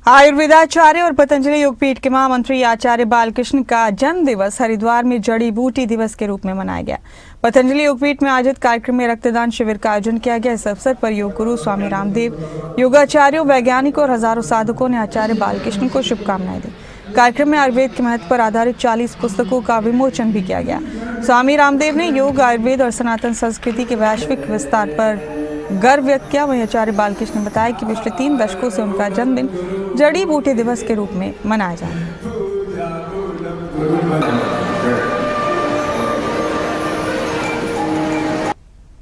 आयुर्वेदाचार्य और पतंजलि योगपीठ के महामंत्री आचार्य बालकृष्ण का जन्म दिवस हरिद्वार में जड़ी बूटी दिवस के रूप में मनाया गया। पतंजलि योगपीठ में आयोजित कार्यक्रम में रक्तदान शिविर का आयोजन किया गया। इस अवसर पर योग गुरु स्वामी रामदेव, योगाचार्यों, वैज्ञानिकों और हजारों साधकों ने आचार्य बालकृष्ण को शुभकामनाएं दी। कार्यक्रम में आयुर्वेद के महत्व पर आधारित 40 पुस्तकों का विमोचन भी किया गया। स्वामी रामदेव ने योग, आयुर्वेद और सनातन संस्कृति के वैश्विक विस्तार पर गर्व व्यक्त किया। वहीं आचार्य बालकृष्ण ने बताया कि पिछले 3 दशकों से उनका जन्मदिन जड़ी बूटी दिवस के रूप में मनाया जा रहा है।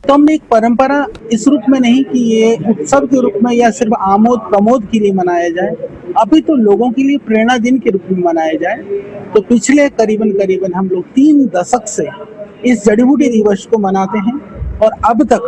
तो हमने एक परंपरा इस रूप में नहीं कि ये उत्सव के रूप में या सिर्फ आमोद प्रमोद के लिए मनाया जाए, अभी तो लोगों के लिए प्रेरणा दिन के रूप में मनाया जाए। तो पिछले करीबन हम लोग 3 दशक से इस जड़ी बूटी दिवस को मनाते हैं और अब तक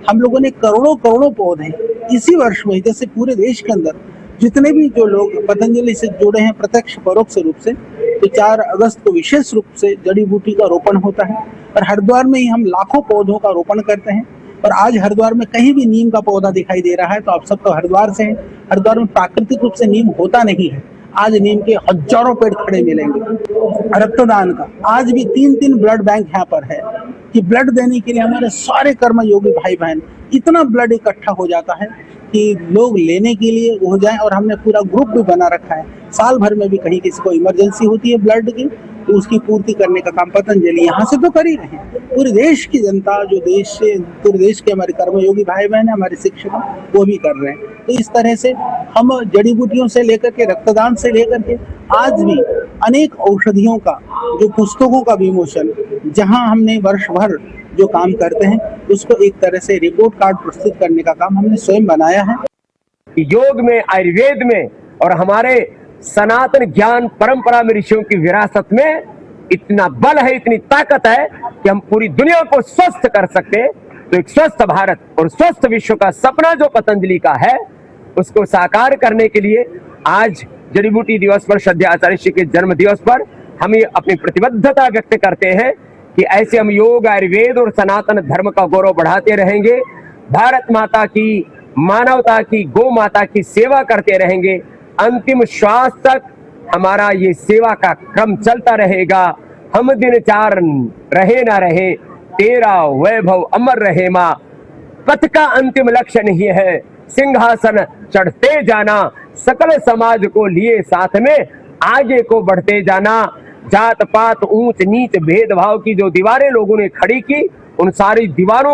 हम लोगों ने करोड़ों पौधे इसी वर्ष में, जैसे पूरे देश के अंदर जितने भी जो लोग पतंजलि से जुड़े हैं प्रत्यक्ष परोक्ष रूप से, तो 4 अगस्त को विशेष रूप से जड़ी बूटी का रोपण होता है और हरिद्वार में ही हम लाखों पौधों का रोपण करते हैं। और आज हरिद्वार में कहीं भी नीम का पौधा दिखाई दे रहा है तो आप सब तो हरिद्वार से हैं। हरिद्वार में प्राकृतिक रूप से नीम होता नहीं है, आज नीम के हजारों पेड़ खड़े मिलेंगे। रक्तदान का आज भी 3 ब्लड बैंक यहाँ पर है कि ब्लड देने के लिए हमारे सारे कर्म योगी भाई बहन, इतना ब्लड इकट्ठा हो जाता है कि लोग लेने के लिए हो जाए। और हमने पूरा ग्रुप भी बना रखा है, साल भर में भी कहीं किसी को इमरजेंसी होती है ब्लड की तो उसकी पूर्ति करने का काम पतंजलि यहाँ से तो कर ही रहे हैं। पूरे देश की जनता, जो पूरे देश के हमारे कर्मयोगी भाई बहन, हमारे शिक्षक, वो भी कर रहे हैं। तो इस तरह से हम जड़ी बूटियों से लेकर के, रक्तदान से लेकर के आज भी अनेक औषधियों का, जो पुस्तकों का विमोचन, जहाँ हमने वर्ष भर जो काम करते हैं उसको एक तरह से रिपोर्ट कार्ड प्रस्तुत करने का काम हमने स्वयं बनाया है। योग में, आयुर्वेद में और हमारे सनातन ज्ञान परंपरा में ऋषियों की विरासत में इतना बल है, इतनी ताकत है कि हम पूरी दुनिया को स्वस्थ कर सकते हैं। तो एक स्वस्थ भारत और स्वस्थ विश्व का सपना जो पतंजलि का है, उसको साकार करने के लिए आज जड़ी बूटी दिवस पर, श्रद्धेय आचार्य श्री के जन्म दिवस पर हम ये अपनी प्रतिबद्धता व्यक्त करते हैं कि ऐसे हम योग, आयुर्वेद और सनातन धर्म का गौरव बढ़ाते रहेंगे। भारत माता की, मानवता की, गौ माता की सेवा करते रहेंगे। अंतिम श्वास तक हमारा ये सेवा का क्रम चलता रहेगा। हम दिन चार रहे ना रहे, तेरा वैभव अमर रहे माँ। पथ का अंतिम लक्ष्य नहीं है सिंहासन चढ़ते जाना, सकल समाज को लिए साथ में आगे को बढ़ते जाना। जात पात, ऊंच नीच, भेदभाव की जो दीवारें लोगों ने खड़ी की, उन सारी दीवारों